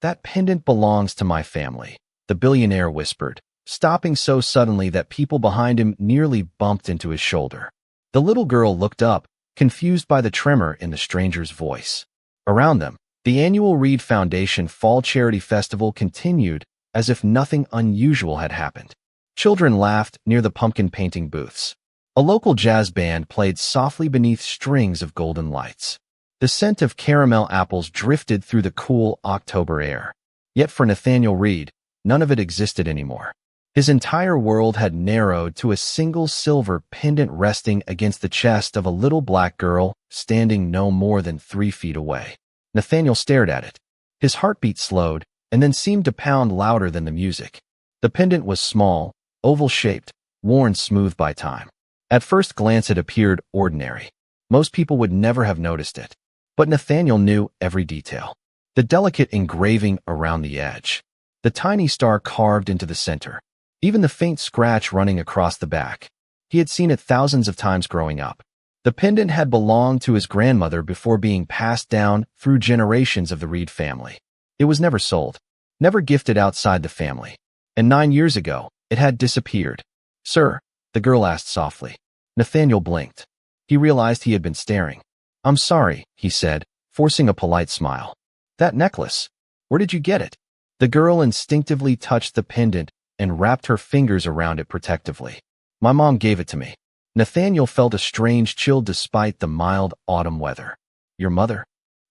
That pendant belongs to my family, the billionaire whispered, stopping so suddenly that people behind him nearly bumped into his shoulder. The little girl looked up, confused by the tremor in the stranger's voice. Around them, the annual Reed Foundation Fall Charity Festival continued as if nothing unusual had happened. Children laughed near the pumpkin painting booths. A local jazz band played softly beneath strings of golden lights. The scent of caramel apples drifted through the cool October air. Yet for Nathaniel Reed, none of it existed anymore. His entire world had narrowed to a single silver pendant resting against the chest of a little black girl standing no more than 3 feet away. Nathaniel stared at it. His heartbeat slowed and then seemed to pound louder than the music. The pendant was small, oval-shaped, worn smooth by time. At first glance it appeared ordinary. Most people would never have noticed it. But Nathaniel knew every detail. The delicate engraving around the edge. The tiny star carved into the center. Even the faint scratch running across the back. He had seen it thousands of times growing up. The pendant had belonged to his grandmother before being passed down through generations of the Reed family. It was never sold, never gifted outside the family. And 9 years ago, it had disappeared. "Sir," the girl asked softly. Nathaniel blinked. He realized he had been staring. "I'm sorry," he said, forcing a polite smile. "That necklace, where did you get it?" The girl instinctively touched the pendant and wrapped her fingers around it protectively. "My mom gave it to me." Nathaniel felt a strange chill despite the mild autumn weather. "Your mother?"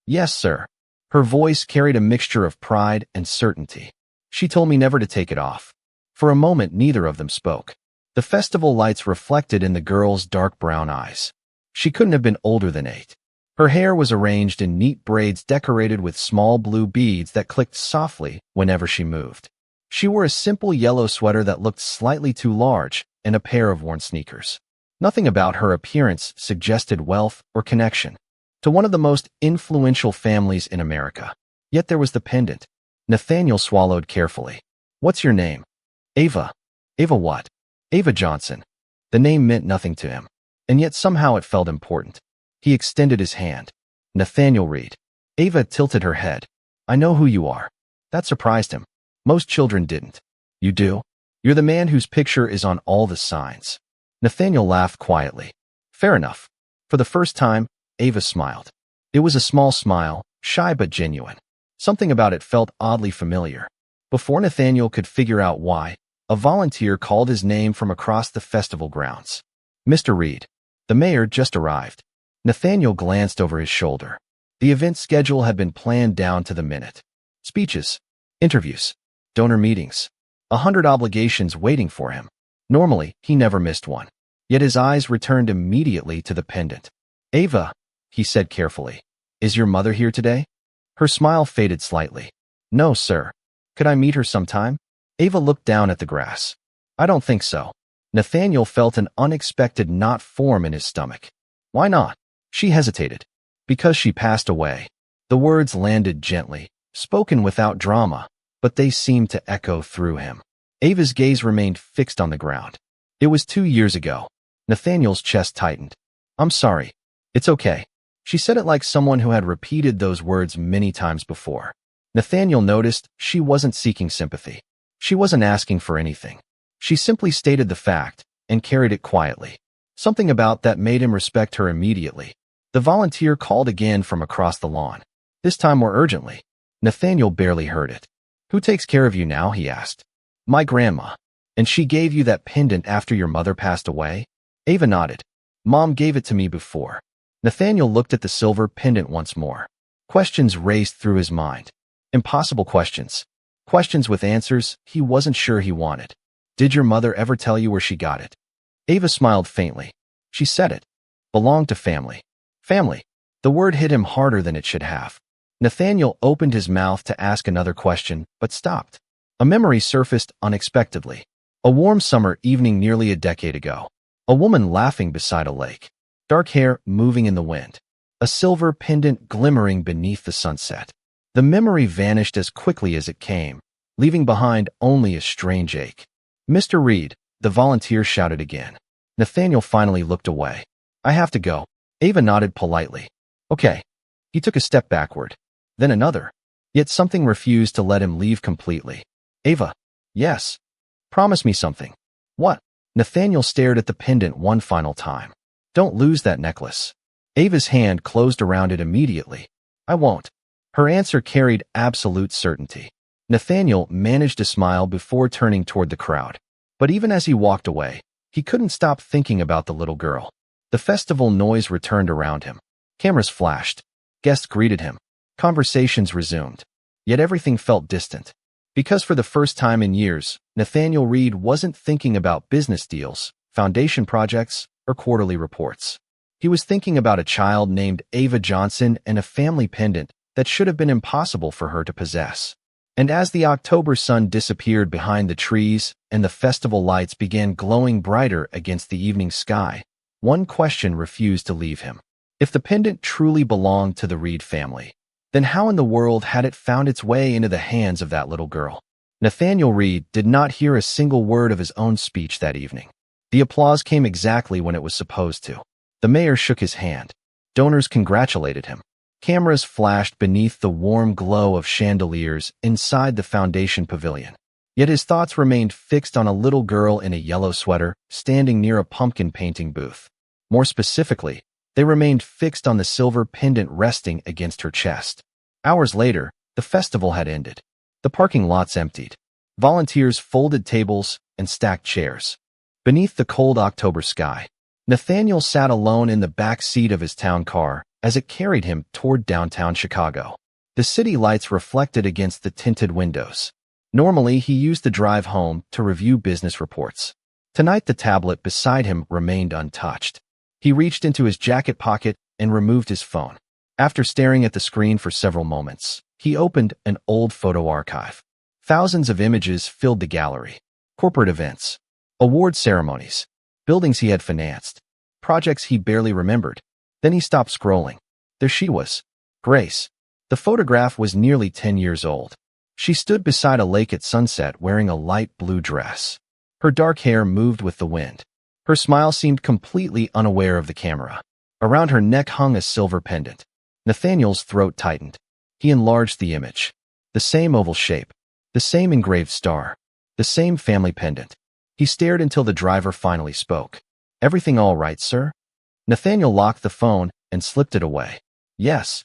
"Yes, sir." Her voice carried a mixture of pride and certainty. "She told me never to take it off." For a moment, neither of them spoke. The festival lights reflected in the girl's dark brown eyes. She couldn't have been older than 8. Her hair was arranged in neat braids decorated with small blue beads that clicked softly whenever she moved. She wore a simple yellow sweater that looked slightly too large and a pair of worn sneakers. Nothing about her appearance suggested wealth or connection to one of the most influential families in America. Yet there was the pendant. Nathaniel swallowed carefully. "What's your name?" "Ava." "Ava what?" "Ava Johnson." The name meant nothing to him, and yet somehow it felt important. He extended his hand. "Nathaniel Reed." Ava tilted her head. "I know who you are." That surprised him. Most children didn't. "You do? You're the man whose picture is on all the signs." Nathaniel laughed quietly. "Fair enough." For the first time, Ava smiled. It was a small smile, shy but genuine. Something about it felt oddly familiar. Before Nathaniel could figure out why, a volunteer called his name from across the festival grounds. "Mr. Reed." The mayor just arrived. Nathaniel glanced over his shoulder. The event schedule had been planned down to the minute. Speeches, interviews, donor meetings, 100 obligations waiting for him. Normally, he never missed one. Yet his eyes returned immediately to the pendant. "Ava," he said carefully, "is your mother here today?" Her smile faded slightly. "No, sir." "Could I meet her sometime?" Ava looked down at the grass. "I don't think so." Nathaniel felt an unexpected knot form in his stomach. "Why not?" She hesitated. "Because she passed away." The words landed gently, spoken without drama, but they seemed to echo through him. Ava's gaze remained fixed on the ground. "It was 2 years ago." Nathaniel's chest tightened. "I'm sorry." "It's okay." She said it like someone who had repeated those words many times before. Nathaniel noticed she wasn't seeking sympathy. She wasn't asking for anything. She simply stated the fact and carried it quietly. Something about that made him respect her immediately. The volunteer called again from across the lawn, this time more urgently. Nathaniel barely heard it. "Who takes care of you now?" he asked. "My grandma." "And she gave you that pendant after your mother passed away?" Ava nodded. "Mom gave it to me before." Nathaniel looked at the silver pendant once more. Questions raced through his mind. Impossible questions. Questions with answers he wasn't sure he wanted. "Did your mother ever tell you where she got it?" Ava smiled faintly. "She said it belonged to family." Family. The word hit him harder than it should have. Nathaniel opened his mouth to ask another question, but stopped. A memory surfaced unexpectedly. A warm summer evening nearly a decade ago. A woman laughing beside a lake. Dark hair moving in the wind. A silver pendant glimmering beneath the sunset. The memory vanished as quickly as it came, leaving behind only a strange ache. "Mr. Reed," the volunteer shouted again. Nathaniel finally looked away. "I have to go." Ava nodded politely. "Okay." He took a step backward, then another. Yet something refused to let him leave completely. Ava. Yes. Promise me something. What? Nathaniel stared at the pendant one final time. Don't lose that necklace. Ava's hand closed around it immediately. I won't. Her answer carried absolute certainty. Nathaniel managed to smile before turning toward the crowd. But even as he walked away, he couldn't stop thinking about the little girl. The festival noise returned around him. Cameras flashed. Guests greeted him. Conversations resumed. Yet everything felt distant. Because for the first time in years, Nathaniel Reed wasn't thinking about business deals, foundation projects, or quarterly reports. He was thinking about a child named Ava Johnson and a family pendant that should have been impossible for her to possess. And as the October sun disappeared behind the trees and the festival lights began glowing brighter against the evening sky, one question refused to leave him. If the pendant truly belonged to the Reed family, then how in the world had it found its way into the hands of that little girl? Nathaniel Reed did not hear a single word of his own speech that evening. The applause came exactly when it was supposed to. The mayor shook his hand. Donors congratulated him. Cameras flashed beneath the warm glow of chandeliers inside the foundation pavilion. Yet his thoughts remained fixed on a little girl in a yellow sweater standing near a pumpkin painting booth. More specifically, they remained fixed on the silver pendant resting against her chest. Hours later, the festival had ended. The parking lots emptied. Volunteers folded tables and stacked chairs. Beneath the cold October sky, Nathaniel sat alone in the back seat of his town car as it carried him toward downtown Chicago. The city lights reflected against the tinted windows. Normally, he used the drive home to review business reports. Tonight, the tablet beside him remained untouched. He reached into his jacket pocket and removed his phone. After staring at the screen for several moments, he opened an old photo archive. Thousands of images filled the gallery. Corporate events, award ceremonies, buildings he had financed, projects he barely remembered. Then he stopped scrolling. There she was, Grace. The photograph was nearly 10 years old. She stood beside a lake at sunset wearing a light blue dress. Her dark hair moved with the wind. Her smile seemed completely unaware of the camera. Around her neck hung a silver pendant. Nathaniel's throat tightened. He enlarged the image. The same oval shape. The same engraved star. The same family pendant. He stared until the driver finally spoke. Everything all right, sir? Nathaniel locked the phone and slipped it away. Yes.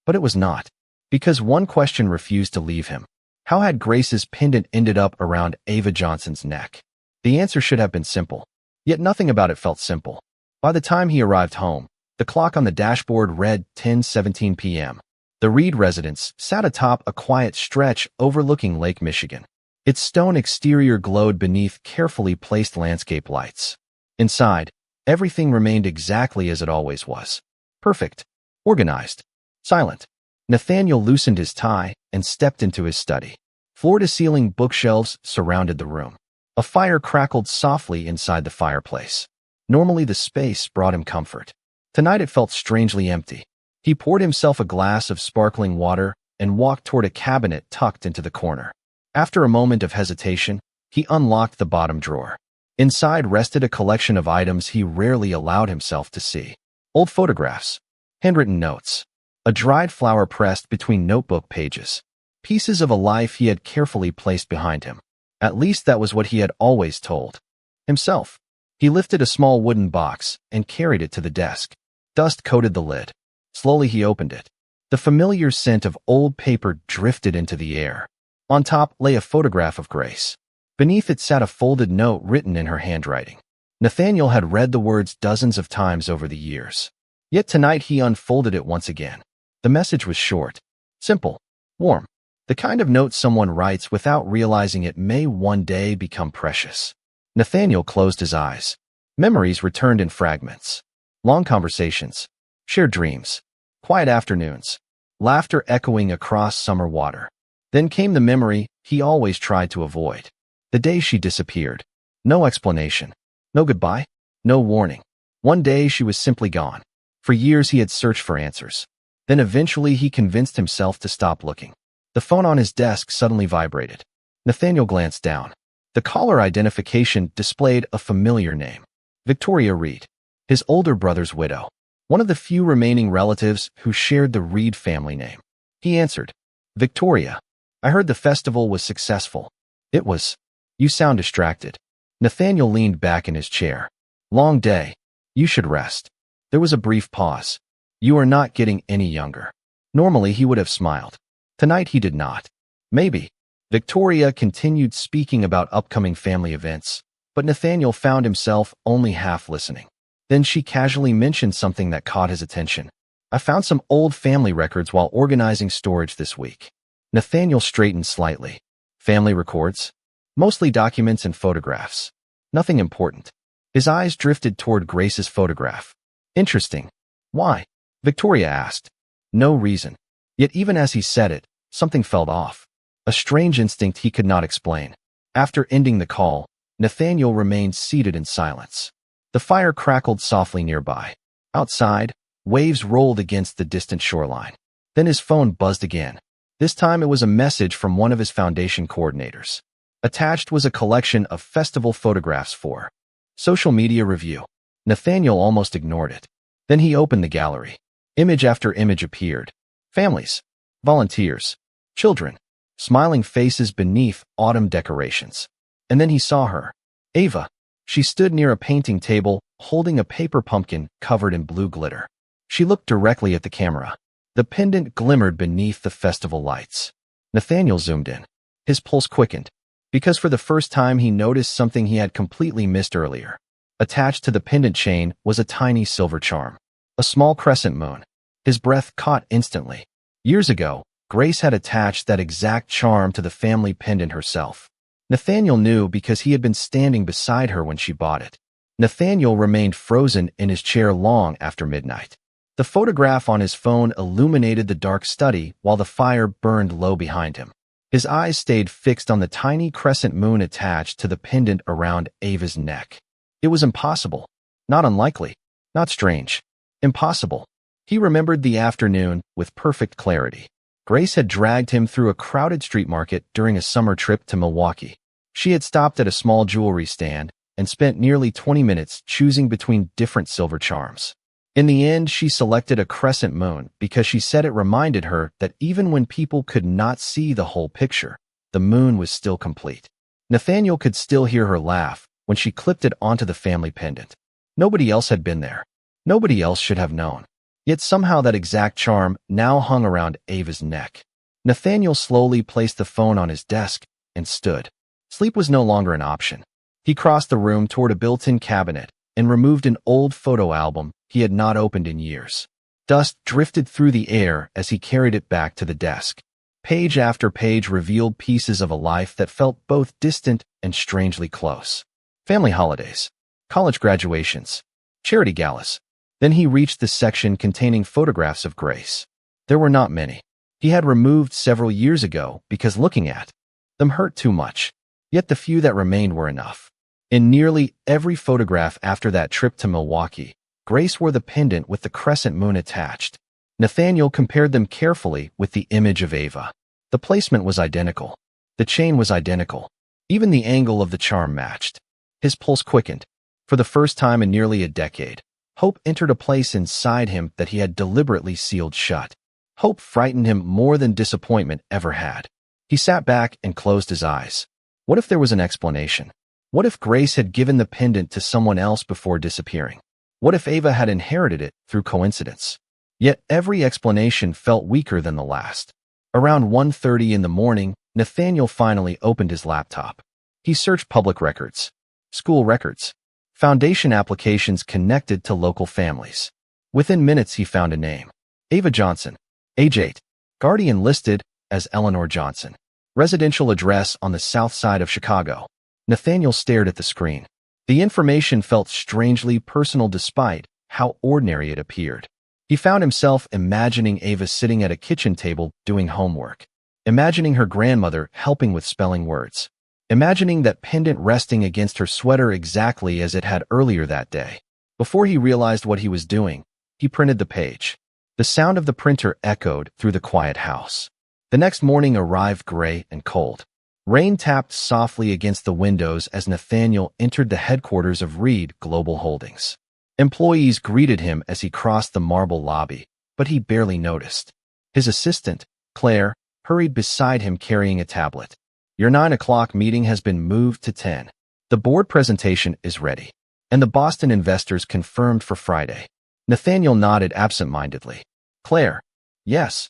But it was not. Because one question refused to leave him. How had Grace's pendant ended up around Ava Johnson's neck? The answer should have been simple. Yet nothing about it felt simple. By the time he arrived home, the clock on the dashboard read 10:17 p.m. The Reed residence sat atop a quiet stretch overlooking Lake Michigan. Its stone exterior glowed beneath carefully placed landscape lights. Inside, everything remained exactly as it always was. Perfect. Organized. Silent. Nathaniel loosened his tie and stepped into his study. Floor-to-ceiling bookshelves surrounded the room. A fire crackled softly inside the fireplace. Normally the space brought him comfort. Tonight it felt strangely empty. He poured himself a glass of sparkling water and walked toward a cabinet tucked into the corner. After a moment of hesitation, he unlocked the bottom drawer. Inside rested a collection of items he rarely allowed himself to see. Old photographs, handwritten notes, a dried flower pressed between notebook pages, pieces of a life he had carefully placed behind him. At least that was what he had always told himself. He lifted a small wooden box and carried it to the desk. Dust coated the lid. Slowly he opened it. The familiar scent of old paper drifted into the air. On top lay a photograph of Grace. Beneath it sat a folded note written in her handwriting. Nathaniel had read the words dozens of times over the years. Yet tonight he unfolded it once again. The message was short, simple, warm. The kind of note someone writes without realizing it may one day become precious. Nathaniel closed his eyes. Memories returned in fragments. Long conversations, shared dreams, quiet afternoons, laughter echoing across summer water. Then came the memory he always tried to avoid. The day she disappeared. No explanation. No goodbye. No warning. One day she was simply gone. For years he had searched for answers. Then eventually he convinced himself to stop looking. The phone on his desk suddenly vibrated. Nathaniel glanced down. The caller identification displayed a familiar name. Victoria Reed, his older brother's widow. One of the few remaining relatives who shared the Reed family name. He answered. Victoria. I heard the festival was successful. It was. You sound distracted. Nathaniel leaned back in his chair. Long day. You should rest. There was a brief pause. You are not getting any younger. Normally he would have smiled. Tonight he did not. Maybe. Victoria continued speaking about upcoming family events, but Nathaniel found himself only half listening. Then she casually mentioned something that caught his attention. I found some old family records while organizing storage this week. Nathaniel straightened slightly. Family records? Mostly documents and photographs. Nothing important. His eyes drifted toward Grace's photograph. Interesting. Why? Victoria asked. No reason. Yet even as he said it, something felt off. A strange instinct he could not explain. After ending the call, Nathaniel remained seated in silence. The fire crackled softly nearby. Outside, waves rolled against the distant shoreline. Then his phone buzzed again. This time it was a message from one of his foundation coordinators. Attached was a collection of festival photographs for social media review. Nathaniel almost ignored it. Then he opened the gallery. Image after image appeared. Families, volunteers, children, smiling faces beneath autumn decorations. And then he saw her. Ava. She stood near a painting table, holding a paper pumpkin covered in blue glitter. She looked directly at the camera. The pendant glimmered beneath the festival lights. Nathaniel zoomed in. His pulse quickened, because for the first time he noticed something he had completely missed earlier. Attached to the pendant chain was a tiny silver charm. A small crescent moon. His breath caught instantly. Years ago, Grace had attached that exact charm to the family pendant herself. Nathaniel knew because he had been standing beside her when she bought it. Nathaniel remained frozen in his chair long after midnight. The photograph on his phone illuminated the dark study while the fire burned low behind him. His eyes stayed fixed on the tiny crescent moon attached to the pendant around Ava's neck. It was impossible. Not unlikely. Not strange. Impossible. He remembered the afternoon with perfect clarity. Grace had dragged him through a crowded street market during a summer trip to Milwaukee. She had stopped at a small jewelry stand and spent nearly 20 minutes choosing between different silver charms. In the end, she selected a crescent moon because she said it reminded her that even when people could not see the whole picture, the moon was still complete. Nathaniel could still hear her laugh when she clipped it onto the family pendant. Nobody else had been there. Nobody else should have known. Yet somehow that exact charm now hung around Ava's neck. Nathaniel slowly placed the phone on his desk and stood. Sleep was no longer an option. He crossed the room toward a built-in cabinet and removed an old photo album he had not opened in years. Dust drifted through the air as he carried it back to the desk. Page after page revealed pieces of a life that felt both distant and strangely close. Family holidays, college graduations, charity galas. Then he reached the section containing photographs of Grace. There were not many. He had removed several years ago because looking at them hurt too much. Yet the few that remained were enough. In nearly every photograph after that trip to Milwaukee, Grace wore the pendant with the crescent moon attached. Nathaniel compared them carefully with the image of Ava. The placement was identical. The chain was identical. Even the angle of the charm matched. His pulse quickened. For the first time in nearly a decade, hope entered a place inside him that he had deliberately sealed shut. Hope frightened him more than disappointment ever had. He sat back and closed his eyes. What if there was an explanation? What if Grace had given the pendant to someone else before disappearing? What if Ava had inherited it through coincidence? Yet every explanation felt weaker than the last. Around 1:30 in the morning, Nathaniel finally opened his laptop. He searched public records, school records, foundation applications connected to local families. Within minutes he found a name. Ava Johnson, age 8, guardian listed as Eleanor Johnson. Residential address on the south side of Chicago. Nathaniel stared at the screen. The information felt strangely personal despite how ordinary it appeared. He found himself imagining Ava sitting at a kitchen table doing homework. Imagining her grandmother helping with spelling words. Imagining that pendant resting against her sweater exactly as it had earlier that day. Before he realized what he was doing, he printed the page. The sound of the printer echoed through the quiet house. The next morning arrived gray and cold. Rain tapped softly against the windows as Nathaniel entered the headquarters of Reed Global Holdings. Employees greeted him as he crossed the marble lobby, but he barely noticed. His assistant, Claire, hurried beside him carrying a tablet. Your 9 o'clock meeting has been moved to 10. The board presentation is ready, and the Boston investors confirmed for Friday. Nathaniel nodded absent-mindedly. Claire. Yes.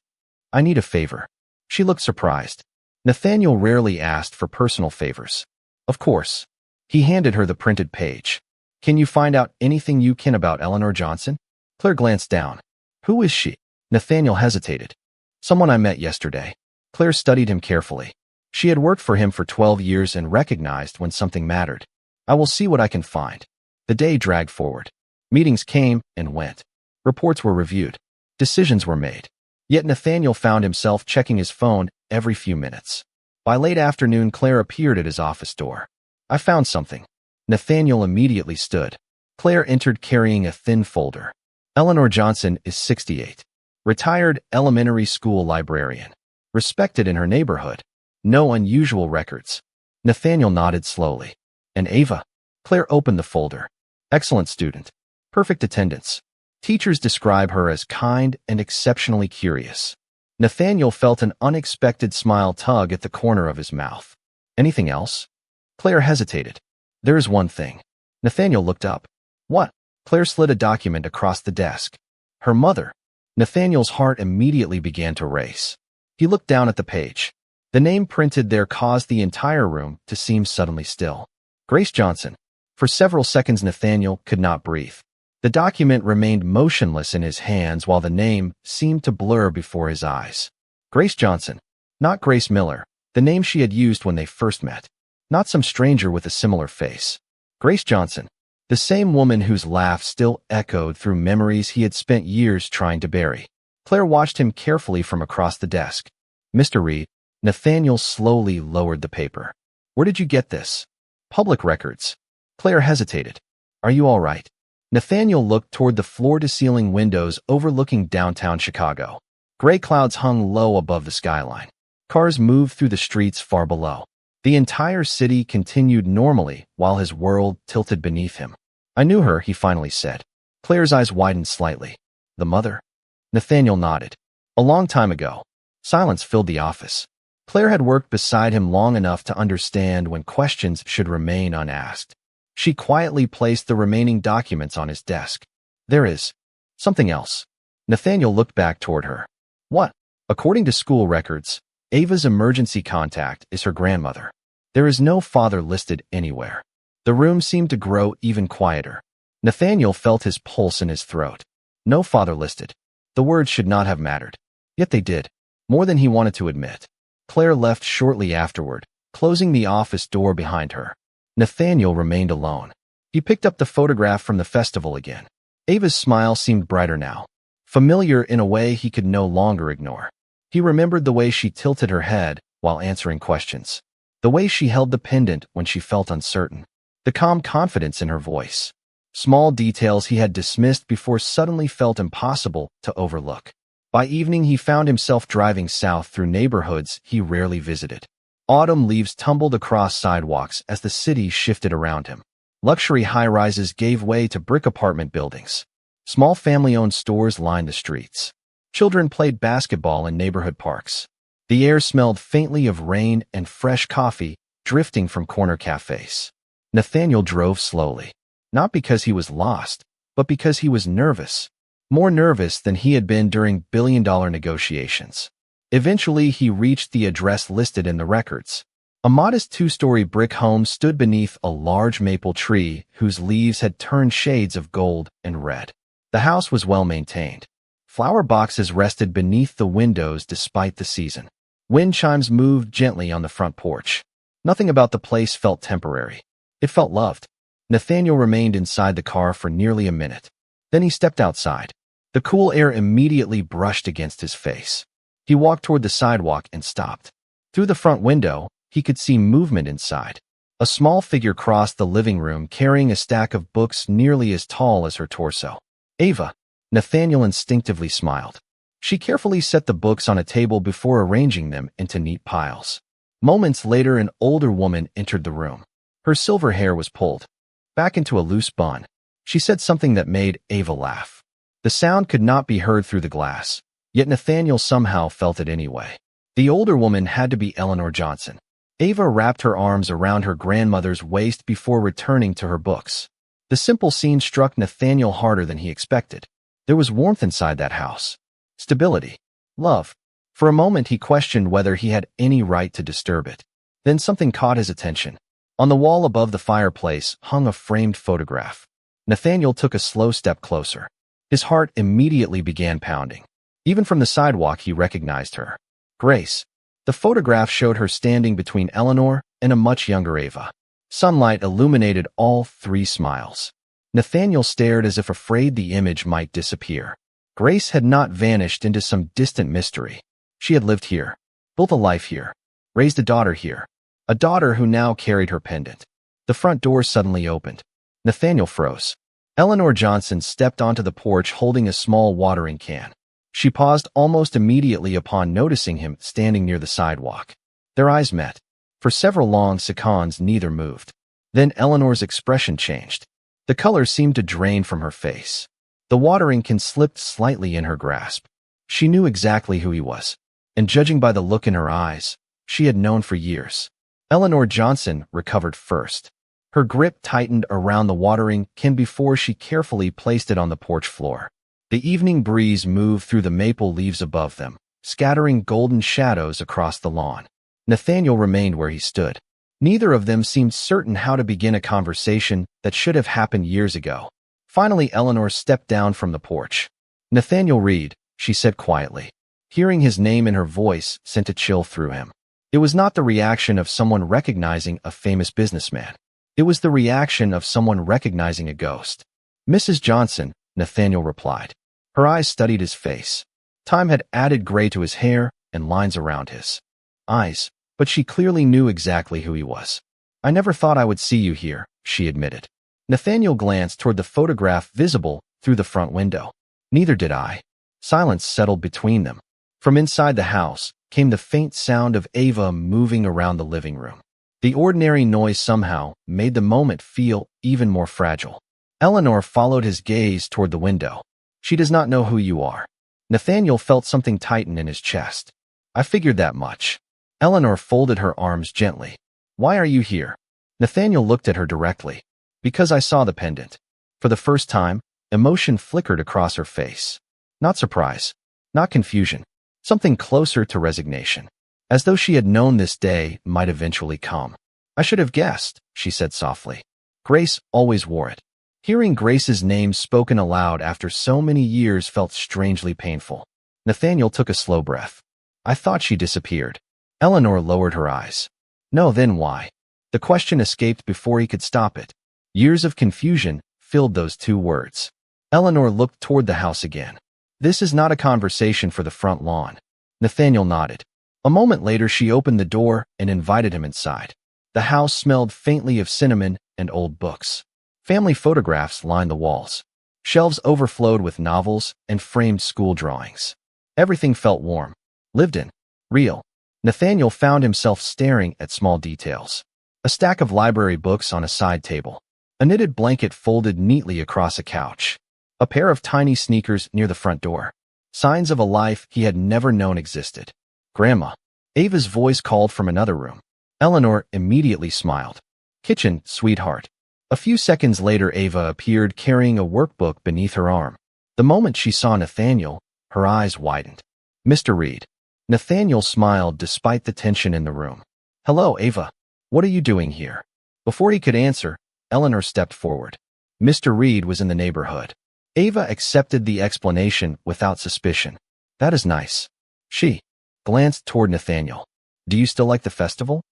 I need a favor. She looked surprised. Nathaniel rarely asked for personal favors. Of course. He handed her the printed page. Can you find out anything you can about Ava Johnson? Claire glanced down. Who is she? Nathaniel hesitated. Someone I met yesterday. Claire studied him carefully. She had worked for him for 12 years and recognized when something mattered. I will see what I can find. The day dragged forward. Meetings came and went. Reports were reviewed. Decisions were made. Yet Nathaniel found himself checking his phone every few minutes. By late afternoon, Claire appeared at his office door. I found something. Nathaniel immediately stood. Claire entered carrying a thin folder. Ava Johnson is 68. Retired elementary school librarian. Respected in her neighborhood. No unusual records. Nathaniel nodded slowly. And Ava? Claire opened the folder. Excellent student. Perfect attendance. Teachers describe her as kind and exceptionally curious. Nathaniel felt an unexpected smile tug at the corner of his mouth. Anything else? Claire hesitated. There is one thing. Nathaniel looked up. What? Claire slid a document across the desk. Her mother. Nathaniel's heart immediately began to race. He looked down at the page. The name printed there caused the entire room to seem suddenly still. Grace Johnson. For several seconds Nathaniel could not breathe. The document remained motionless in his hands while the name seemed to blur before his eyes. Grace Johnson. Not Grace Miller, the name she had used when they first met. Not some stranger with a similar face. Grace Johnson. The same woman whose laugh still echoed through memories he had spent years trying to bury. Claire watched him carefully from across the desk. Mr. Reed. Nathaniel slowly lowered the paper. Where did you get this? Public records. Claire hesitated. Are you all right? Nathaniel looked toward the floor-to-ceiling windows overlooking downtown Chicago. Gray clouds hung low above the skyline. Cars moved through the streets far below. The entire city continued normally while his world tilted beneath him. I knew her, he finally said. Claire's eyes widened slightly. The mother? Nathaniel nodded. A long time ago. Silence filled the office. Claire had worked beside him long enough to understand when questions should remain unasked. She quietly placed the remaining documents on his desk. There is something else. Nathaniel looked back toward her. What? According to school records, Ava's emergency contact is her grandmother. There is no father listed anywhere. The room seemed to grow even quieter. Nathaniel felt his pulse in his throat. No father listed. The words should not have mattered. Yet they did. More than he wanted to admit. Claire left shortly afterward, closing the office door behind her. Nathaniel remained alone. He picked up the photograph from the festival again. Ava's smile seemed brighter now, familiar in a way he could no longer ignore. He remembered the way she tilted her head while answering questions, the way she held the pendant when she felt uncertain, the calm confidence in her voice. Small details he had dismissed before suddenly felt impossible to overlook. By evening, he found himself driving south through neighborhoods he rarely visited. Autumn leaves tumbled across sidewalks as the city shifted around him. Luxury high-rises gave way to brick apartment buildings. Small family-owned stores lined the streets. Children played basketball in neighborhood parks. The air smelled faintly of rain and fresh coffee drifting from corner cafes. Nathaniel drove slowly, not because he was lost, but because he was nervous. More nervous than he had been during billion-dollar negotiations. Eventually, he reached the address listed in the records. A modest two-story brick home stood beneath a large maple tree whose leaves had turned shades of gold and red. The house was well-maintained. Flower boxes rested beneath the windows despite the season. Wind chimes moved gently on the front porch. Nothing about the place felt temporary. It felt loved. Nathaniel remained inside the car for nearly a minute. Then he stepped outside. The cool air immediately brushed against his face. He walked toward the sidewalk and stopped. Through the front window, he could see movement inside. A small figure crossed the living room carrying a stack of books nearly as tall as her torso. Ava. Nathaniel instinctively smiled. She carefully set the books on a table before arranging them into neat piles. Moments later, an older woman entered the room. Her silver hair was pulled back into a loose bun. She said something that made Ava laugh. The sound could not be heard through the glass, yet Nathaniel somehow felt it anyway. The older woman had to be Eleanor Johnson. Ava wrapped her arms around her grandmother's waist before returning to her books. The simple scene struck Nathaniel harder than he expected. There was warmth inside that house. Stability. Love. For a moment he questioned whether he had any right to disturb it. Then something caught his attention. On the wall above the fireplace hung a framed photograph. Nathaniel took a slow step closer. His heart immediately began pounding. Even from the sidewalk he recognized her. Grace. The photograph showed her standing between Eleanor and a much younger Ava. Sunlight illuminated all three smiles. Nathaniel stared as if afraid the image might disappear. Grace had not vanished into some distant mystery. She had lived here, built a life here, raised a daughter here, a daughter who now carried her pendant. The front door suddenly opened. Nathaniel froze. Eleanor Johnson stepped onto the porch holding a small watering can. She paused almost immediately upon noticing him standing near the sidewalk. Their eyes met. For several long seconds neither moved. Then Eleanor's expression changed. The color seemed to drain from her face. The watering can slipped slightly in her grasp. She knew exactly who he was, and judging by the look in her eyes, she had known for years. Eleanor Johnson recovered first. Her grip tightened around the watering can before she carefully placed it on the porch floor. The evening breeze moved through the maple leaves above them, scattering golden shadows across the lawn. Nathaniel remained where he stood. Neither of them seemed certain how to begin a conversation that should have happened years ago. Finally, Eleanor stepped down from the porch. "Nathaniel Reed," she said quietly. Hearing his name in her voice sent a chill through him. It was not the reaction of someone recognizing a famous businessman. It was the reaction of someone recognizing a ghost. "Mrs. Johnson," Nathaniel replied. Her eyes studied his face. Time had added gray to his hair and lines around his eyes, but she clearly knew exactly who he was. "I never thought I would see you here," she admitted. Nathaniel glanced toward the photograph visible through the front window. "Neither did I." Silence settled between them. From inside the house came the faint sound of Ava moving around the living room. The ordinary noise somehow made the moment feel even more fragile. Eleanor followed his gaze toward the window. "She does not know who you are." Nathaniel felt something tighten in his chest. "I figured that much." Eleanor folded her arms gently. "Why are you here?" Nathaniel looked at her directly. "Because I saw the pendant." For the first time, emotion flickered across her face. Not surprise, not confusion, something closer to resignation. As though she had known this day might eventually come. "I should have guessed," she said softly. "Grace always wore it." Hearing Grace's name spoken aloud after so many years felt strangely painful. Nathaniel took a slow breath. "I thought she disappeared." Eleanor lowered her eyes. "No, then why?" The question escaped before he could stop it. Years of confusion filled those two words. Eleanor looked toward the house again. "This is not a conversation for the front lawn." Nathaniel nodded. A moment later she opened the door and invited him inside. The house smelled faintly of cinnamon and old books. Family photographs lined the walls. Shelves overflowed with novels and framed school drawings. Everything felt warm, lived in, real. Nathaniel found himself staring at small details. A stack of library books on a side table. A knitted blanket folded neatly across a couch. A pair of tiny sneakers near the front door. Signs of a life he had never known existed. "Grandma." Ava's voice called from another room. Eleanor immediately smiled. "Kitchen, sweetheart." A few seconds later Ava appeared carrying a workbook beneath her arm. The moment she saw Nathaniel, her eyes widened. "Mr. Reed." Nathaniel smiled despite the tension in the room. "Hello, Ava. What are you doing here?" Before he could answer, Eleanor stepped forward. Mr. Reed was in the neighborhood. Ava accepted the explanation without suspicion. "That is nice." She glanced toward Nathaniel. "Do you still like the festival?"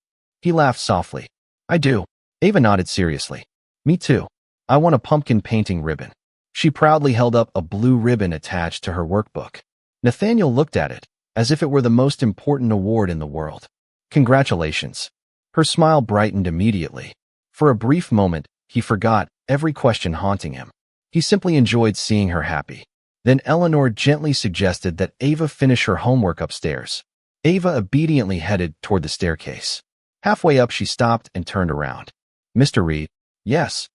He laughed softly. "I do." Ava nodded seriously. "Me too. I won a pumpkin painting ribbon." She proudly held up a blue ribbon attached to her workbook. Nathaniel looked at it, as if it were the most important award in the world. "Congratulations." Her smile brightened immediately. For a brief moment, he forgot every question haunting him. He simply enjoyed seeing her happy. Then Eleanor gently suggested that Ava finish her homework upstairs. Ava obediently headed toward the staircase. Halfway up she stopped and turned around. "Mr. Reed." "Yes.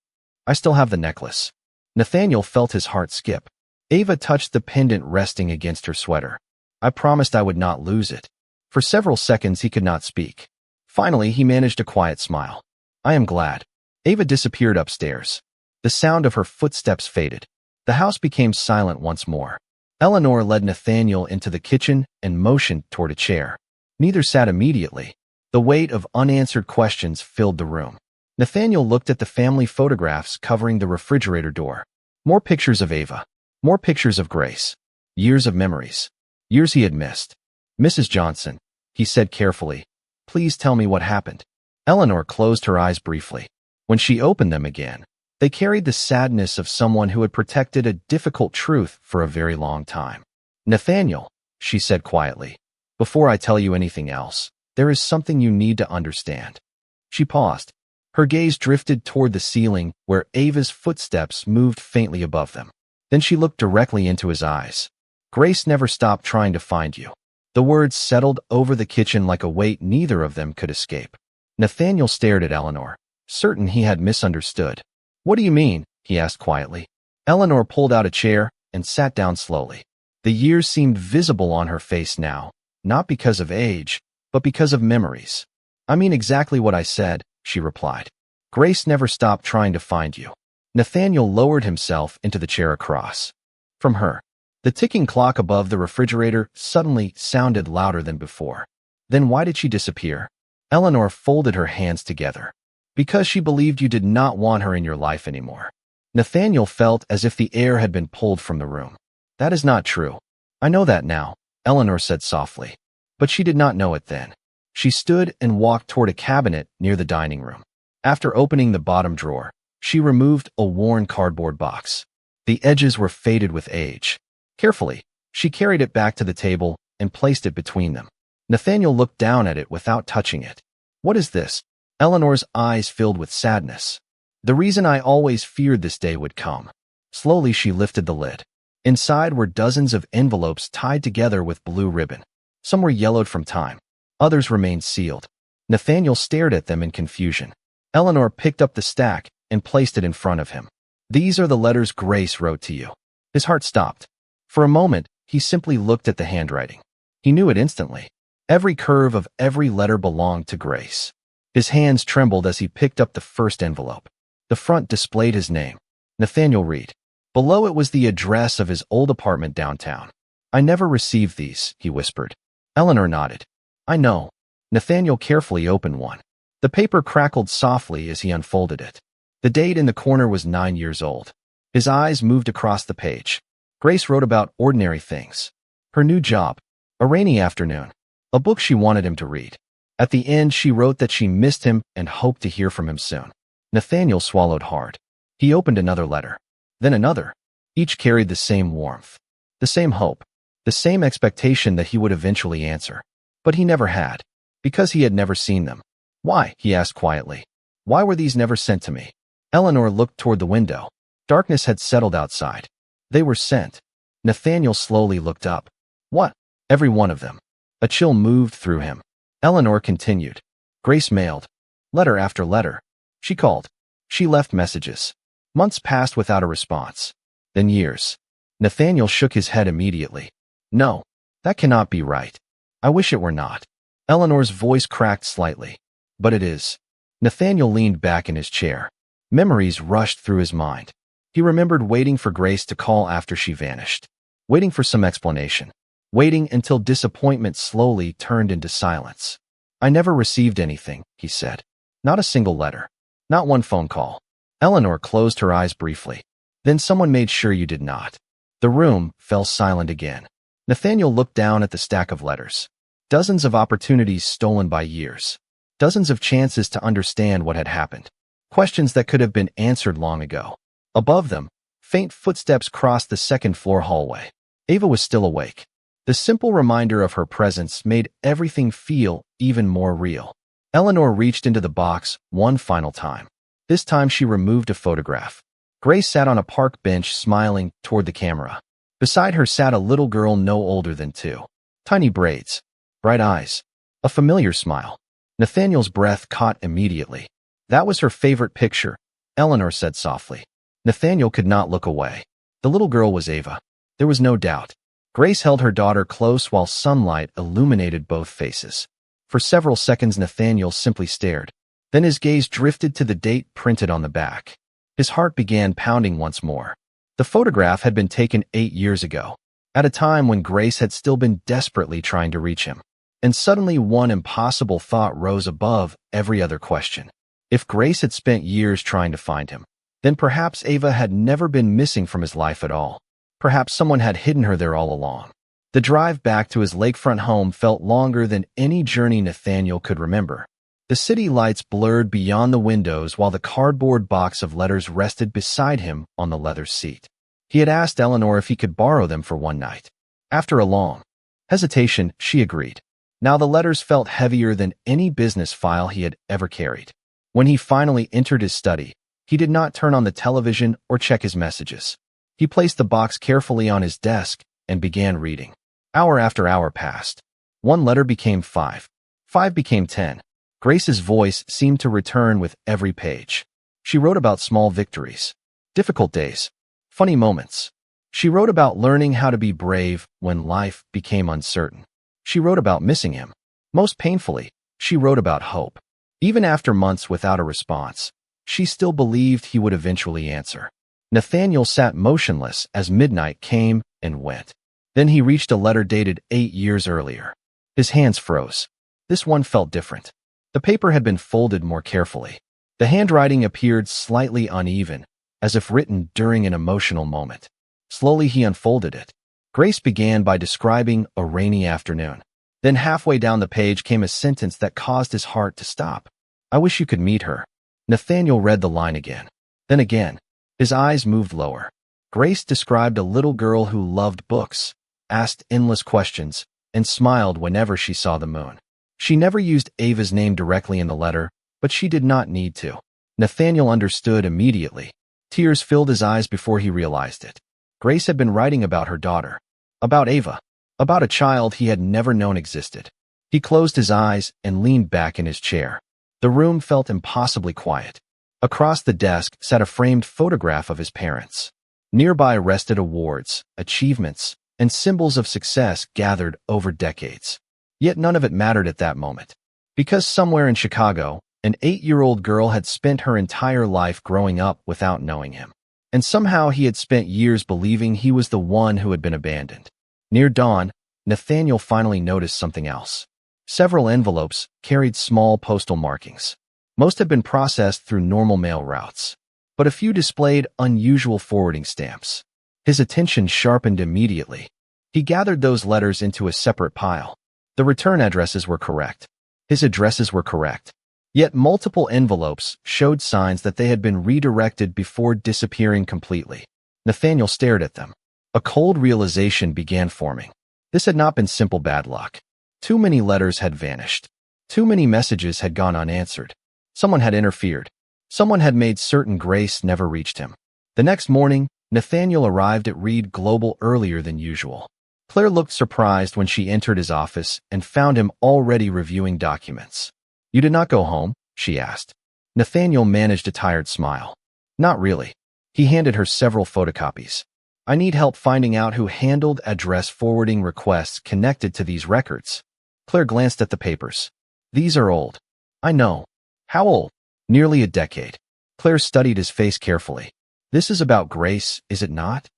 I still have the necklace." Nathaniel felt his heart skip. Ava touched the pendant resting against her sweater. "I promised I would not lose it." For several seconds he could not speak. Finally, he managed a quiet smile. I am glad. Ava disappeared upstairs. The sound of her footsteps faded. The house became silent once more. Eleanor led Nathaniel into the kitchen and motioned toward a chair. Neither sat immediately. The weight of unanswered questions filled the room. Nathaniel looked at the family photographs covering the refrigerator door. More pictures of Ava. More pictures of Grace. Years of memories. Years he had missed. Mrs. Johnson, he said carefully, please tell me what happened. Eleanor closed her eyes briefly. When she opened them again, they carried the sadness of someone who had protected a difficult truth for a very long time. Nathaniel, she said quietly, before I tell you anything else, there is something you need to understand. She paused. Her gaze drifted toward the ceiling where Ava's footsteps moved faintly above them. Then she looked directly into his eyes. Grace never stopped trying to find you. The words settled over the kitchen like a weight neither of them could escape. Nathaniel stared at Eleanor, certain he had misunderstood. What do you mean? He asked quietly. Eleanor pulled out a chair and sat down slowly. The years seemed visible on her face now, not because of age, but because of memories. I mean exactly what I said, she replied. Grace never stopped trying to find you. Nathaniel lowered himself into the chair across from her. The ticking clock above the refrigerator suddenly sounded louder than before. Then why did she disappear? Eleanor folded her hands together. Because she believed you did not want her in your life anymore. Nathaniel felt as if the air had been pulled from the room. That is not true. I know that now, Eleanor said softly. But she did not know it then. She stood and walked toward a cabinet near the dining room. After opening the bottom drawer, she removed a worn cardboard box. The edges were faded with age. Carefully, she carried it back to the table and placed it between them. Nathaniel looked down at it without touching it. What is this? Eleanor's eyes filled with sadness. The reason I always feared this day would come. Slowly she lifted the lid. Inside were dozens of envelopes tied together with blue ribbon. Some were yellowed from time. Others remained sealed. Nathaniel stared at them in confusion. Eleanor picked up the stack and placed it in front of him. These are the letters Grace wrote to you. His heart stopped. For a moment, he simply looked at the handwriting. He knew it instantly. Every curve of every letter belonged to Grace. His hands trembled as he picked up the first envelope. The front displayed his name, Nathaniel Reed. Below it was the address of his old apartment downtown. I never received these, he whispered. Eleanor nodded. I know. Nathaniel carefully opened one. The paper crackled softly as he unfolded it. The date in the corner was 9 years old. His eyes moved across the page. Grace wrote about ordinary things. Her new job, a rainy afternoon, a book she wanted him to read. At the end, she wrote that she missed him and hoped to hear from him soon. Nathaniel swallowed hard. He opened another letter. Then another. Each carried the same warmth, the same hope, the same expectation that he would eventually answer. But he never had, because he had never seen them. Why? He asked quietly. Why were these never sent to me? Eleanor looked toward the window. Darkness had settled outside. They were sent. Nathaniel slowly looked up. What? Every one of them. A chill moved through him. Eleanor continued. Grace mailed. Letter after letter. She called. She left messages. Months passed without a response. Then years. Nathaniel shook his head immediately. No, that cannot be right. I wish it were not. Eleanor's voice cracked slightly. But it is. Nathaniel leaned back in his chair. Memories rushed through his mind. He remembered waiting for Grace to call after she vanished. Waiting for some explanation. Waiting until disappointment slowly turned into silence. I never received anything, he said. Not a single letter. Not one phone call. Eleanor closed her eyes briefly. Then someone made sure you did not. The room fell silent again. Nathaniel looked down at the stack of letters. Dozens of opportunities stolen by years. Dozens of chances to understand what had happened. Questions that could have been answered long ago. Above them, faint footsteps crossed the second-floor hallway. Ava was still awake. The simple reminder of her presence made everything feel even more real. Eleanor reached into the box one final time. This time she removed a photograph. Grace sat on a park bench smiling toward the camera. Beside her sat a little girl no older than 2. Tiny braids. Bright eyes. A familiar smile. Nathaniel's breath caught immediately. That was her favorite picture, Eleanor said softly. Nathaniel could not look away. The little girl was Ava. There was no doubt. Grace held her daughter close while sunlight illuminated both faces. For several seconds, Nathaniel simply stared. Then his gaze drifted to the date printed on the back. His heart began pounding once more. The photograph had been taken 8 years ago, at a time when Grace had still been desperately trying to reach him. And suddenly one impossible thought rose above every other question. If Grace had spent years trying to find him, then perhaps Ava had never been missing from his life at all. Perhaps someone had hidden her there all along. The drive back to his lakefront home felt longer than any journey Nathaniel could remember. The city lights blurred beyond the windows while the cardboard box of letters rested beside him on the leather seat. He had asked Eleanor if he could borrow them for one night. After a long hesitation, she agreed. Now the letters felt heavier than any business file he had ever carried. When he finally entered his study, he did not turn on the television or check his messages. He placed the box carefully on his desk and began reading. Hour after hour passed. One letter became 5. 5 became 10. Grace's voice seemed to return with every page. She wrote about small victories, difficult days, funny moments. She wrote about learning how to be brave when life became uncertain. She wrote about missing him. Most painfully, she wrote about hope. Even after months without a response, she still believed he would eventually answer. Nathaniel sat motionless as midnight came and went. Then he reached a letter dated 8 years earlier. His hands froze. This one felt different. The paper had been folded more carefully. The handwriting appeared slightly uneven, as if written during an emotional moment. Slowly he unfolded it. Grace began by describing a rainy afternoon. Then halfway down the page came a sentence that caused his heart to stop. "I wish you could meet her." Nathaniel read the line again. Then again. His eyes moved lower. Grace described a little girl who loved books, asked endless questions, and smiled whenever she saw the moon. She never used Ava's name directly in the letter, but she did not need to. Nathaniel understood immediately. Tears filled his eyes before he realized it. Grace had been writing about her daughter, about Ava, about a child he had never known existed. He closed his eyes and leaned back in his chair. The room felt impossibly quiet. Across the desk sat a framed photograph of his parents. Nearby rested awards, achievements, and symbols of success gathered over decades. Yet none of it mattered at that moment. Because somewhere in Chicago, an 8-year-old girl had spent her entire life growing up without knowing him. And somehow he had spent years believing he was the one who had been abandoned. Near dawn, Nathaniel finally noticed something else. Several envelopes carried small postal markings. Most had been processed through normal mail routes, but a few displayed unusual forwarding stamps. His attention sharpened immediately. He gathered those letters into a separate pile. The return addresses were correct. His addresses were correct. Yet multiple envelopes showed signs that they had been redirected before disappearing completely. Nathaniel stared at them. A cold realization began forming. This had not been simple bad luck. Too many letters had vanished. Too many messages had gone unanswered. Someone had interfered. Someone had made certain Grace never reached him. The next morning, Nathaniel arrived at Reed Global earlier than usual. Claire looked surprised when she entered his office and found him already reviewing documents. "You did not go home?" she asked. Nathaniel managed a tired smile. "Not really." He handed her several photocopies. "I need help finding out who handled address forwarding requests connected to these records." Claire glanced at the papers. "These are old." "I know." "How old?" "Nearly a decade." Claire studied his face carefully. "This is about Grace, is it not?"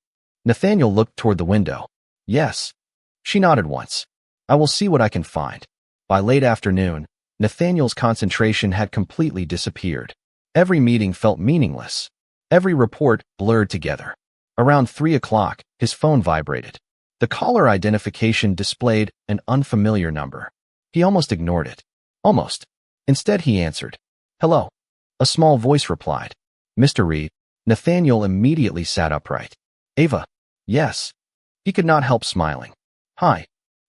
Nathaniel looked toward the window. "Yes." She nodded once. "I will see what I can find." By late afternoon, Nathaniel's concentration had completely disappeared. Every meeting felt meaningless. Every report blurred together. Around 3 o'clock, his phone vibrated. The caller identification displayed an unfamiliar number. He almost ignored it. Almost. Instead, he answered. "Hello." A small voice replied. "Mr. Reed." Nathaniel immediately sat upright. "Ava." "Yes." He could not help smiling. "Hi.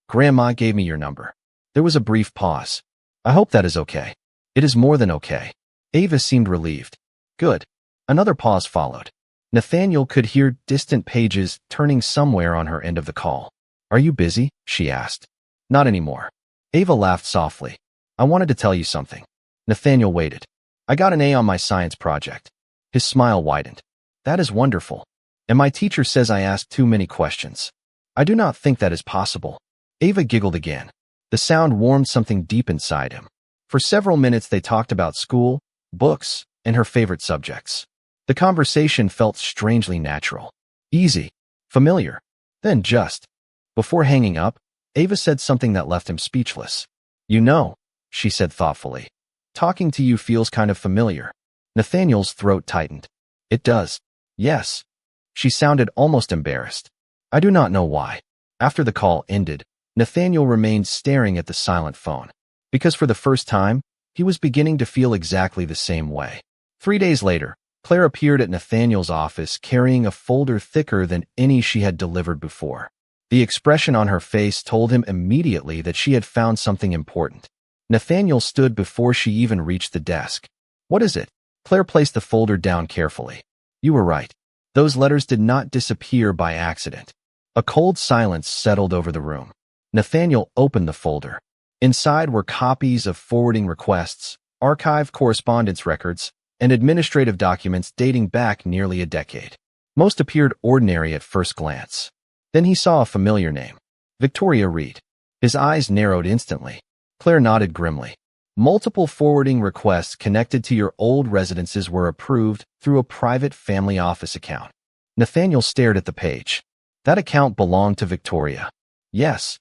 Grandma gave me your number." There was a brief pause. "I hope that is okay." "It is more than okay." Ava seemed relieved. "Good." Another pause followed. Nathaniel could hear distant pages turning somewhere on her end of the call. "Are you busy?" she asked. "Not anymore." Ava laughed softly. "I wanted to tell you something." Nathaniel waited. "I got an A on my science project." His smile widened. "That is wonderful. And my teacher says I ask too many questions." I do not think that is possible. Ava giggled again. The sound warmed something deep inside him. For several minutes they talked about school, books, and her favorite subjects. The conversation felt strangely natural. Easy. Familiar. Then just before hanging up, Ava said something that left him speechless. You know, she said thoughtfully. Talking to you feels kind of familiar. Nathaniel's throat tightened. It does. Yes. She sounded almost embarrassed. I do not know why. After the call ended, Nathaniel remained staring at the silent phone. Because for the first time, he was beginning to feel exactly the same way. 3 days later, Claire appeared at Nathaniel's office carrying a folder thicker than any she had delivered before. The expression on her face told him immediately that she had found something important. Nathaniel stood before she even reached the desk. What is it? Claire placed the folder down carefully. You were right. Those letters did not disappear by accident. A cold silence settled over the room. Nathaniel opened the folder. Inside were copies of forwarding requests, archived correspondence records, and administrative documents dating back nearly a decade. Most appeared ordinary at first glance. Then he saw a familiar name. Victoria Reed. His eyes narrowed instantly. Claire nodded grimly. Multiple forwarding requests connected to your old residences were approved through a private family office account. Nathaniel stared at the page. That account belonged to Victoria. Yes.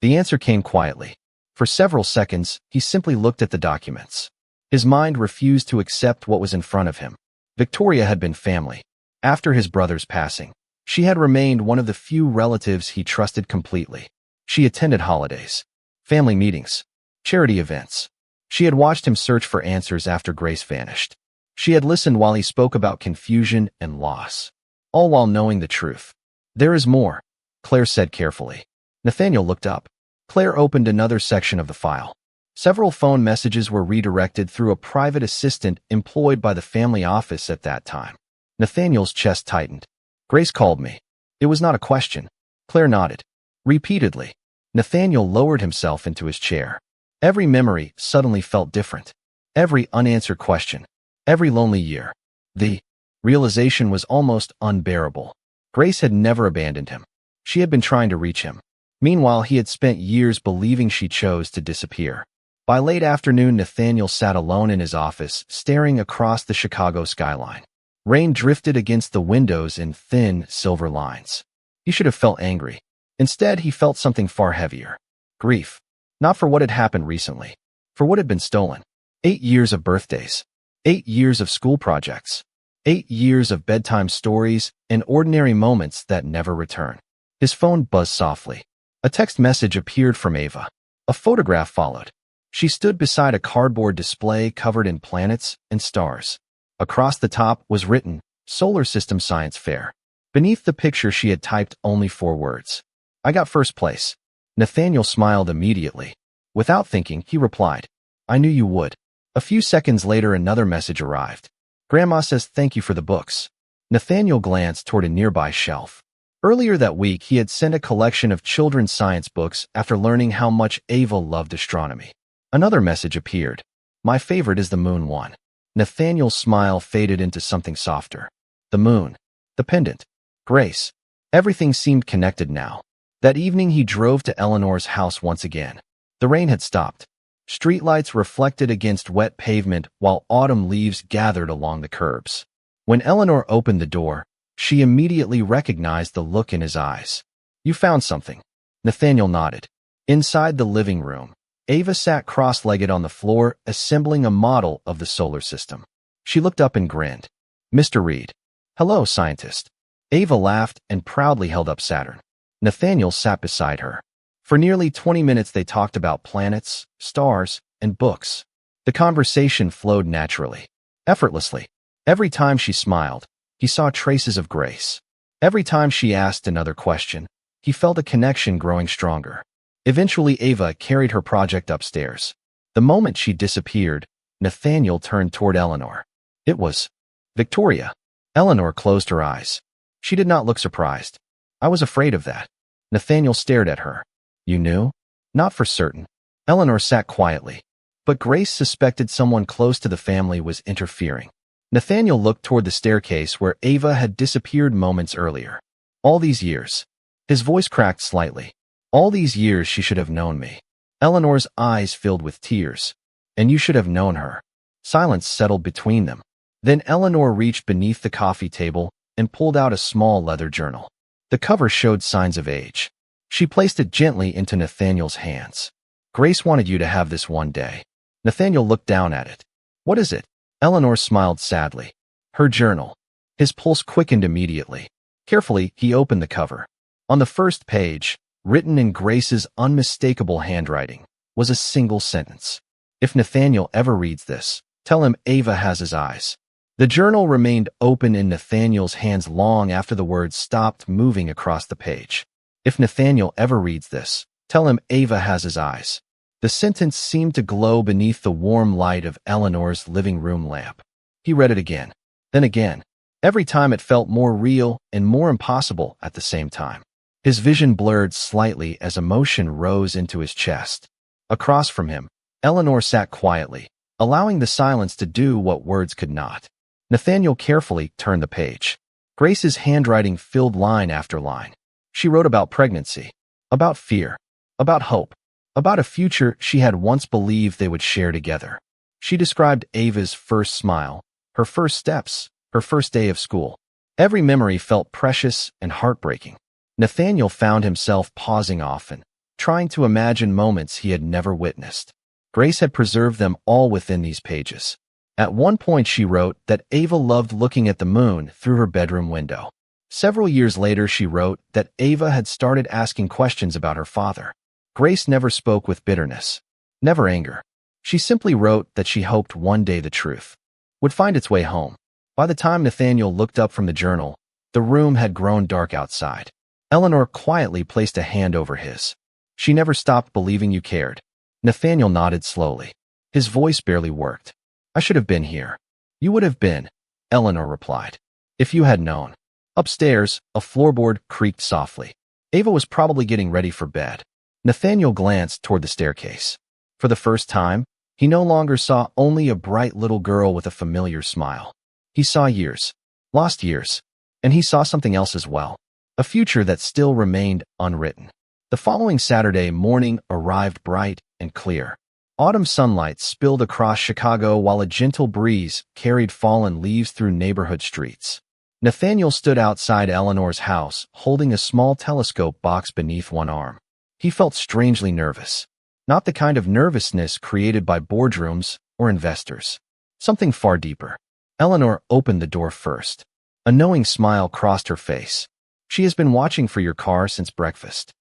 The answer came quietly. For several seconds, he simply looked at the documents. His mind refused to accept what was in front of him. Victoria had been family. After his brother's passing, she had remained one of the few relatives he trusted completely. She attended holidays, family meetings, charity events. She had watched him search for answers after Grace vanished. She had listened while he spoke about confusion and loss, all while knowing the truth. There is more, Claire said carefully. Nathaniel looked up. Claire opened another section of the file. Several phone messages were redirected through a private assistant employed by the family office at that time. Nathaniel's chest tightened. Grace called me. It was not a question. Claire nodded. Repeatedly. Nathaniel lowered himself into his chair. Every memory suddenly felt different. Every unanswered question. Every lonely year. The realization was almost unbearable. Grace had never abandoned him. She had been trying to reach him. Meanwhile, he had spent years believing she chose to disappear. By late afternoon, Nathaniel sat alone in his office, staring across the Chicago skyline. Rain drifted against the windows in thin, silver lines. He should have felt angry. Instead, he felt something far heavier. Grief. Not for what had happened recently. For what had been stolen. 8 years of birthdays. 8 years of school projects. 8 years of bedtime stories and ordinary moments that never return. His phone buzzed softly. A text message appeared from Ava. A photograph followed. She stood beside a cardboard display covered in planets and stars. Across the top was written, Solar System Science Fair. Beneath the picture she had typed only 4 words. I got first place. Nathaniel smiled immediately. Without thinking, he replied, I knew you would. A few seconds later, another message arrived. Grandma says thank you for the books. Nathaniel glanced toward a nearby shelf. Earlier that week, he had sent a collection of children's science books after learning how much Ava loved astronomy. Another message appeared. My favorite is the moon one. Nathaniel's smile faded into something softer. The moon. The pendant. Grace. Everything seemed connected now. That evening, he drove to Eleanor's house once again. The rain had stopped. Streetlights reflected against wet pavement while autumn leaves gathered along the curbs. When Eleanor opened the door, she immediately recognized the look in his eyes. You found something. Nathaniel nodded. Inside the living room, Ava sat cross-legged on the floor, assembling a model of the solar system. She looked up and grinned. Mr. Reed. Hello, scientist. Ava laughed and proudly held up Saturn. Nathaniel sat beside her. For nearly 20 minutes they talked about planets, stars, and books. The conversation flowed naturally, effortlessly. Every time she smiled, he saw traces of grace. Every time she asked another question, he felt a connection growing stronger. Eventually, Ava carried her project upstairs. The moment she disappeared, Nathaniel turned toward Eleanor. It was Victoria. Eleanor closed her eyes. She did not look surprised. I was afraid of that. Nathaniel stared at her. You knew? Not for certain. Eleanor sat quietly. But Grace suspected someone close to the family was interfering. Nathaniel looked toward the staircase where Ava had disappeared moments earlier. All these years, His voice cracked slightly. All these years she should have known me. Eleanor's eyes filled with tears. And you should have known her. Silence settled between them. Then Eleanor reached beneath the coffee table and pulled out a small leather journal. The cover showed signs of age. She placed it gently into Nathaniel's hands. Grace wanted you to have this one day. Nathaniel looked down at it. What is it? Eleanor smiled sadly. Her journal. His pulse quickened immediately. Carefully, he opened the cover. On the first page, written in Grace's unmistakable handwriting, was a single sentence. If Nathaniel ever reads this, tell him Ava has his eyes. The journal remained open in Nathaniel's hands long after the words stopped moving across the page. If Nathaniel ever reads this, tell him Ava has his eyes. The sentence seemed to glow beneath the warm light of Eleanor's living room lamp. He read it again, then again. Every time it felt more real and more impossible at the same time. His vision blurred slightly as emotion rose into his chest. Across from him, Eleanor sat quietly, allowing the silence to do what words could not. Nathaniel carefully turned the page. Grace's handwriting filled line after line. She wrote about pregnancy, about fear, about hope, about a future she had once believed they would share together. She described Ava's first smile, her first steps, her first day of school. Every memory felt precious and heartbreaking. Nathaniel found himself pausing often, trying to imagine moments he had never witnessed. Grace had preserved them all within these pages. At one point she wrote that Ava loved looking at the moon through her bedroom window. Several years later she wrote that Ava had started asking questions about her father. Grace never spoke with bitterness, never anger. She simply wrote that she hoped one day the truth would find its way home. By the time Nathaniel looked up from the journal, the room had grown dark outside. Eleanor quietly placed a hand over his. She never stopped believing you cared. Nathaniel nodded slowly. His voice barely worked. I should have been here. You would have been, Eleanor replied. If you had known. Upstairs, a floorboard creaked softly. Ava was probably getting ready for bed. Nathaniel glanced toward the staircase. For the first time, he no longer saw only a bright little girl with a familiar smile. He saw years, lost years, and he saw something else as well, a future that still remained unwritten. The following Saturday morning arrived bright and clear. Autumn sunlight spilled across Chicago while a gentle breeze carried fallen leaves through neighborhood streets. Nathaniel stood outside Eleanor's house, holding a small telescope box beneath one arm. He felt strangely nervous. Not the kind of nervousness created by boardrooms or investors. Something far deeper. Eleanor opened the door first. A knowing smile crossed her face. She has been watching for your car since breakfast.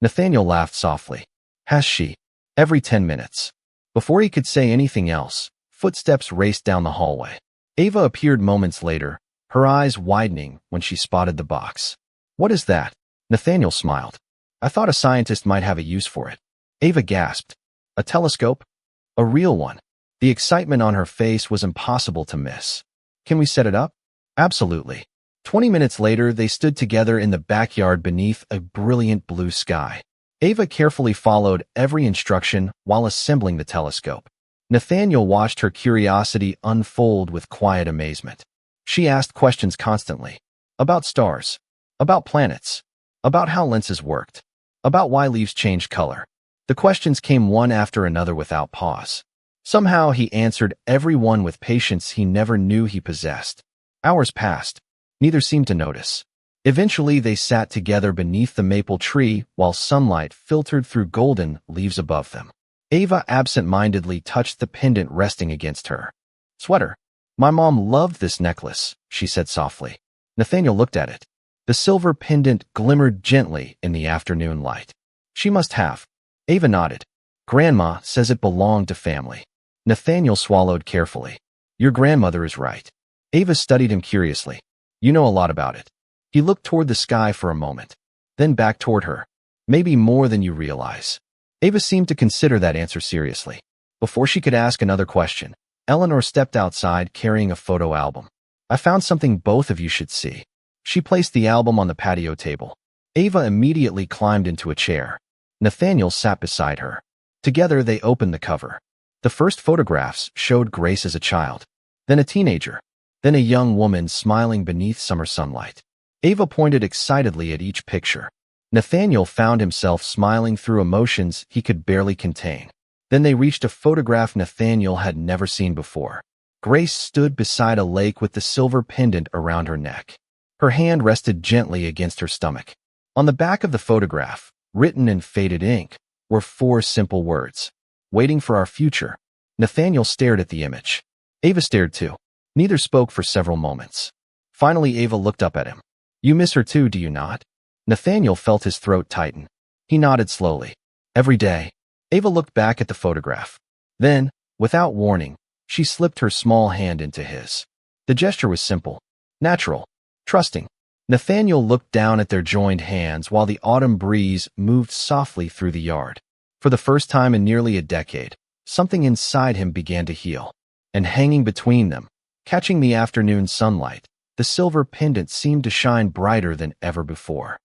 Nathaniel laughed softly. Has she? Every 10 minutes. Before he could say anything else, footsteps raced down the hallway. Ava appeared moments later, her eyes widening when she spotted the box. What is that? Nathaniel smiled. I thought a scientist might have a use for it. Ava gasped. A telescope? A real one. The excitement on her face was impossible to miss. Can we set it up? Absolutely. 20 minutes later, they stood together in the backyard beneath a brilliant blue sky. Ava carefully followed every instruction while assembling the telescope. Nathaniel watched her curiosity unfold with quiet amazement. She asked questions constantly. About stars. About planets. About how lenses worked. About why leaves change color. The questions came one after another without pause. Somehow he answered every one with patience he never knew he possessed. Hours passed. Neither seemed to notice. Eventually they sat together beneath the maple tree while sunlight filtered through golden leaves above them. Ava absent-mindedly touched the pendant resting against her sweater. My mom loved this necklace, she said softly. Nathaniel looked at it. The silver pendant glimmered gently in the afternoon light. She must have. Ava nodded. Grandma says it belonged to family. Nathaniel swallowed carefully. Your grandmother is right. Ava studied him curiously. You know a lot about it. He looked toward the sky for a moment, then back toward her. Maybe more than you realize. Ava seemed to consider that answer seriously. Before she could ask another question, Eleanor stepped outside carrying a photo album. I found something both of you should see. She placed the album on the patio table. Ava immediately climbed into a chair. Nathaniel sat beside her. Together they opened the cover. The first photographs showed Grace as a child, then a teenager, then a young woman smiling beneath summer sunlight. Ava pointed excitedly at each picture. Nathaniel found himself smiling through emotions he could barely contain. Then they reached a photograph Nathaniel had never seen before. Grace stood beside a lake with the silver pendant around her neck. Her hand rested gently against her stomach. On the back of the photograph, written in faded ink, were 4 simple words. Waiting for our future. Nathaniel stared at the image. Ava stared too. Neither spoke for several moments. Finally, Ava looked up at him. You miss her too, do you not? Nathaniel felt his throat tighten. He nodded slowly. Every day. Ava looked back at the photograph. Then, without warning, she slipped her small hand into his. The gesture was simple, natural, trusting. Nathaniel looked down at their joined hands while the autumn breeze moved softly through the yard. For the first time in nearly a decade, something inside him began to heal. And hanging between them, catching the afternoon sunlight, the silver pendant seemed to shine brighter than ever before.